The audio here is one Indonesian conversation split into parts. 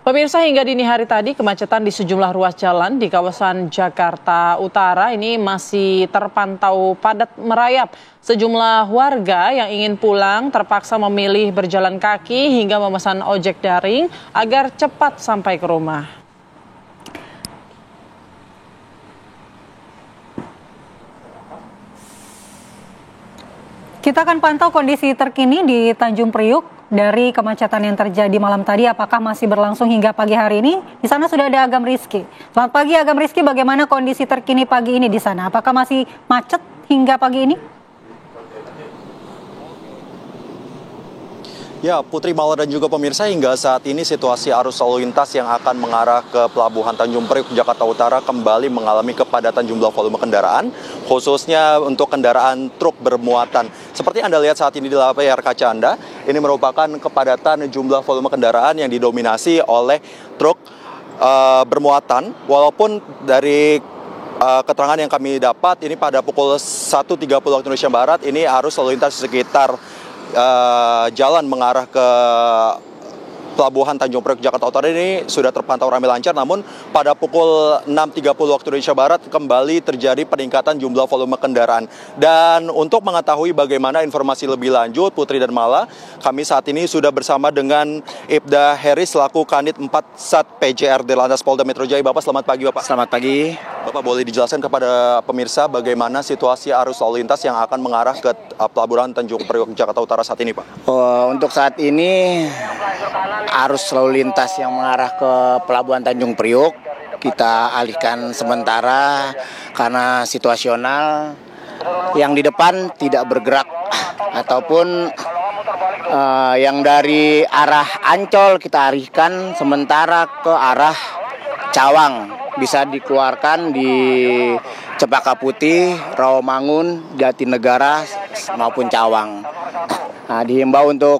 Pemirsa, hingga dini hari tadi kemacetan di sejumlah ruas jalan di kawasan Jakarta Utara ini masih terpantau padat merayap. Sejumlah warga yang ingin pulang terpaksa memilih berjalan kaki hingga memesan ojek daring agar cepat sampai ke rumah. Kita akan pantau kondisi terkini di Tanjung Priuk. Dari kemacetan yang terjadi malam tadi, apakah masih berlangsung hingga pagi hari ini? Di sana sudah ada Agam Rizky. Selamat pagi Agam Rizky, bagaimana kondisi terkini pagi ini di sana? Apakah masih macet hingga pagi ini? Ya, Putri, Mala dan juga pemirsa, hingga saat ini situasi arus lalu lintas yang akan mengarah ke Pelabuhan Tanjung Priuk, Jakarta Utara kembali mengalami kepadatan jumlah volume kendaraan, khususnya untuk kendaraan truk bermuatan. Seperti Anda lihat saat ini di layar kaca Anda, ini merupakan kepadatan jumlah volume kendaraan yang didominasi oleh truk bermuatan, walaupun dari keterangan yang kami dapat, ini pada pukul 1.30 waktu Indonesia Barat, ini arus lalu lintas sekitar jalan mengarah ke Pelabuhan Tanjung Priok Jakarta Utara ini sudah terpantau ramai lancar, namun pada pukul 6.30 waktu Indonesia Barat kembali terjadi peningkatan jumlah volume kendaraan. Dan untuk mengetahui bagaimana informasi lebih lanjut, Putri dan Mala, kami saat ini sudah bersama dengan Ibda Heri selaku Kanit 4 Sat PJR Dirlantas Polda Metro Jaya. Bapak, selamat pagi Bapak. Selamat pagi. Bapak, boleh dijelaskan kepada pemirsa bagaimana situasi arus lalu lintas yang akan mengarah ke Pelabuhan Tanjung Priok Jakarta Utara saat ini, Pak? Untuk saat ini arus lalu lintas yang mengarah ke Pelabuhan Tanjung Priok kita alihkan sementara karena situasional. Yang di depan tidak bergerak, ataupun yang dari arah Ancol kita alihkan sementara ke arah Cawang, bisa dikeluarkan di Cempaka Putih, Rawamangun, Jatinegara maupun Cawang. Nah, dihimbau untuk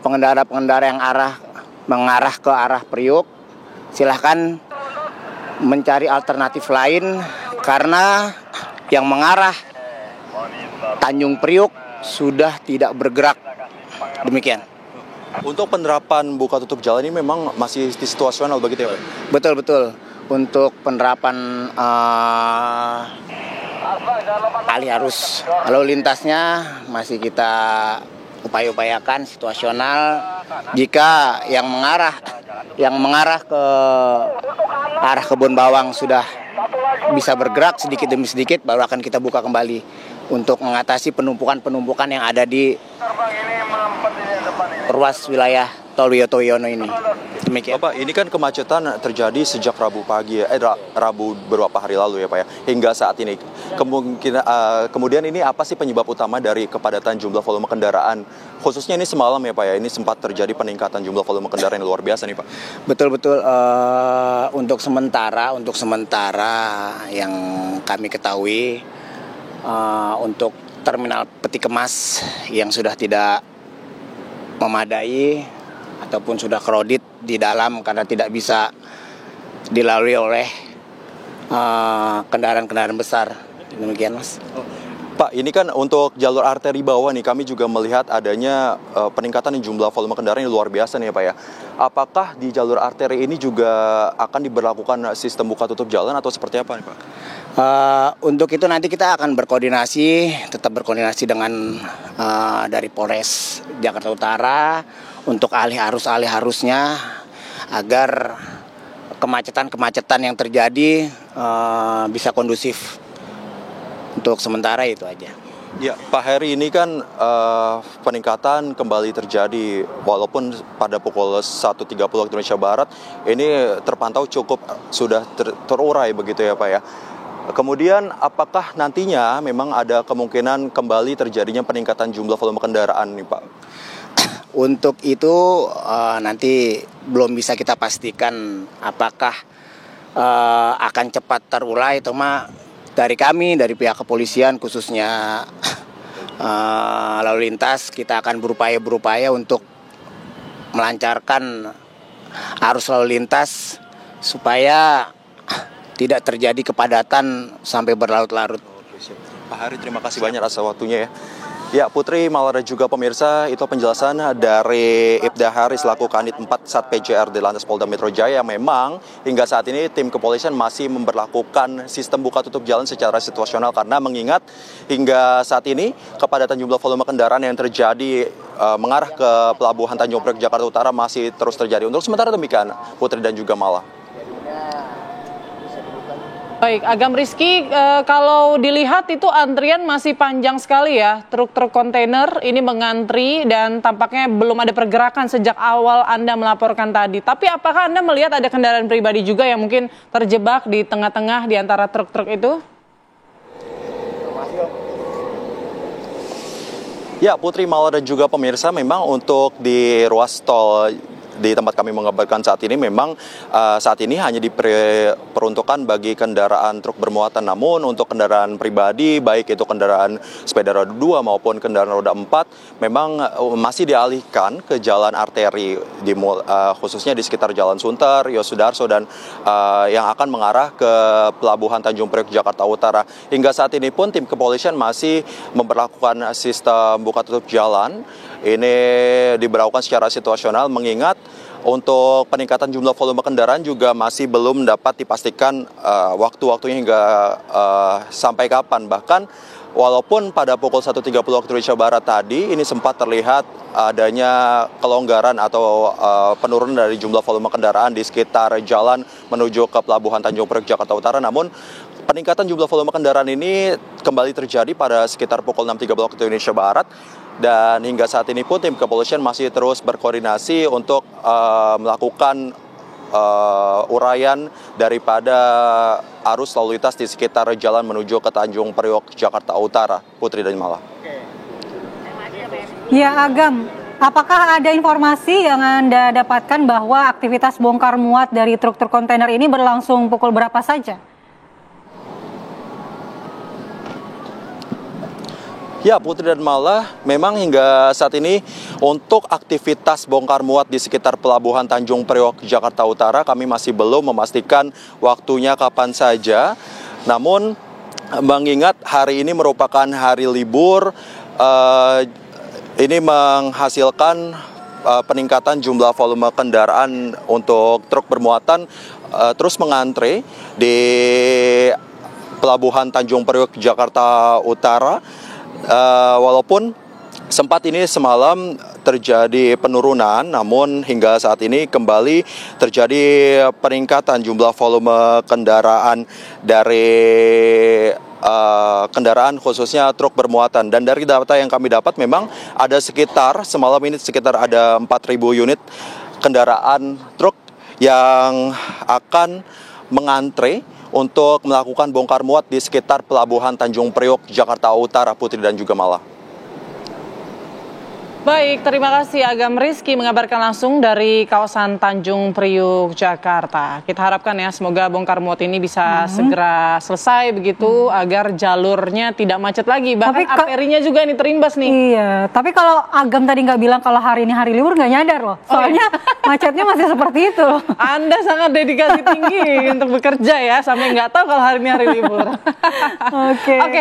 pengendara-pengendara yang mengarah ke arah Priuk, silahkan mencari alternatif lain karena yang mengarah Tanjung Priuk sudah tidak bergerak. Demikian. Untuk penerapan buka tutup jalan ini memang masih situasional begitu ya, Pak? Betul. Untuk penerapan alih arus lalu lintasnya masih kita upaya-upayakan situasional. Jika yang mengarah ke arah Kebun Bawang sudah bisa bergerak sedikit demi sedikit, baru akan kita buka kembali untuk mengatasi penumpukan yang ada di ruas wilayah Tol Wiyoto Wiono ini. Demikian. Bapak, ini kan kemacetan terjadi sejak Rabu pagi ya, Rabu beberapa hari lalu ya Pak ya, hingga saat ini. Kemudian ini apa sih penyebab utama dari kepadatan jumlah volume kendaraan, khususnya ini semalam ya Pak ya, ini sempat terjadi peningkatan jumlah volume kendaraan yang luar biasa nih Pak. Betul. Untuk sementara yang kami ketahui, untuk terminal peti kemas yang sudah tidak memadai ataupun sudah kredit di dalam karena tidak bisa dilalui oleh kendaraan-kendaraan besar. Demikian, Mas. Pak, ini kan untuk jalur arteri bawah nih, kami juga melihat adanya peningkatan jumlah volume kendaraan yang luar biasa nih ya Pak ya. Apakah di jalur arteri ini juga akan diberlakukan sistem buka tutup jalan atau seperti apa nih Pak? Untuk itu nanti kita akan tetap berkoordinasi dengan dari Polres Jakarta Utara untuk alih arusnya agar kemacetan yang terjadi bisa kondusif. Untuk sementara itu aja. Ya, Pak Heri, ini kan peningkatan kembali terjadi walaupun pada pukul 1.30 waktu Indonesia Barat ini terpantau cukup sudah terurai begitu ya Pak ya. Kemudian apakah nantinya memang ada kemungkinan kembali terjadinya peningkatan jumlah volume kendaraan nih Pak? Untuk itu nanti belum bisa kita pastikan apakah akan cepat terurai atau dari pihak kepolisian khususnya lalu lintas kita akan berupaya untuk melancarkan arus lalu lintas supaya tidak terjadi kepadatan sampai berlarut-larut. Pak Hari, terima kasih banyak atas waktunya ya. Ya, Putri, Malah dan juga pemirsa, itu penjelasan dari Ibda Haris selaku Kanit 4 Sat PJR di Lantas Polda Metro Jaya. Memang hingga saat ini tim kepolisian masih memberlakukan sistem buka tutup jalan secara situasional karena mengingat hingga saat ini kepadatan jumlah volume kendaraan yang terjadi mengarah ke Pelabuhan Tanjung Priok Jakarta Utara masih terus terjadi. Untuk sementara demikian, Putri dan juga Malah. Baik, Agam Rizky, kalau dilihat itu antrian masih panjang sekali ya. Truk-truk kontainer ini mengantri dan tampaknya belum ada pergerakan sejak awal Anda melaporkan tadi. Tapi apakah Anda melihat ada kendaraan pribadi juga yang mungkin terjebak di tengah-tengah di antara truk-truk itu? Ya, Putri, Malah dan juga pemirsa, memang untuk di ruas tol di tempat kami mengabarkan saat ini memang saat ini hanya diperuntukkan bagi kendaraan truk bermuatan. Namun untuk kendaraan pribadi, baik itu kendaraan sepeda roda 2 maupun kendaraan roda 4, memang masih dialihkan ke jalan arteri, khususnya di sekitar Jalan Sunter, Yosudarso, dan yang akan mengarah ke Pelabuhan Tanjung Priok Jakarta Utara. Hingga saat ini pun tim kepolisian masih memperlakukan sistem buka tutup jalan. Ini diberlakukan secara situasional mengingat untuk peningkatan jumlah volume kendaraan juga masih belum dapat dipastikan waktu-waktunya hingga sampai kapan. Bahkan walaupun pada pukul 1.30 waktu Indonesia Barat tadi ini sempat terlihat adanya kelonggaran atau penurunan dari jumlah volume kendaraan di sekitar jalan menuju ke Pelabuhan Tanjung Priok Jakarta Utara. Namun peningkatan jumlah volume kendaraan ini kembali terjadi pada sekitar pukul 6.30 waktu Indonesia Barat. Dan hingga saat ini pun tim kepolisian masih terus berkoordinasi untuk melakukan uraian daripada arus lalu lintas di sekitar jalan menuju ke Tanjung Priok Jakarta Utara. Putri dan Malah. Ya, Agam, apakah ada informasi yang Anda dapatkan bahwa aktivitas bongkar muat dari truk-truk kontainer ini berlangsung pukul berapa saja? Ya, Putri dan Malah, memang hingga saat ini untuk aktivitas bongkar muat di sekitar Pelabuhan Tanjung Priok Jakarta Utara kami masih belum memastikan waktunya kapan saja. Namun mengingat hari ini merupakan hari libur, ini menghasilkan peningkatan jumlah volume kendaraan untuk truk bermuatan terus mengantre di Pelabuhan Tanjung Priok Jakarta Utara. Walaupun sempat ini semalam terjadi penurunan, namun hingga saat ini kembali terjadi peningkatan jumlah volume kendaraan dari kendaraan khususnya truk bermuatan. Dan dari data yang kami dapat memang ada semalam ini sekitar ada 4.000 unit kendaraan truk yang akan mengantre untuk melakukan bongkar muat di sekitar Pelabuhan Tanjung Priok Jakarta Utara, Putri dan juga Malah. Baik, terima kasih Agam Rizky mengabarkan langsung dari kawasan Tanjung Priok, Jakarta. Kita harapkan ya semoga bongkar muat ini bisa segera selesai begitu agar jalurnya tidak macet lagi. Bahkan arterinya juga ini terimbas nih. Iya, tapi kalau Agam tadi nggak bilang kalau hari ini hari libur, nggak nyadar loh. Soalnya macetnya masih seperti itu loh. Anda sangat dedikasi tinggi untuk bekerja ya, sampai nggak tahu kalau hari ini hari libur. Oke.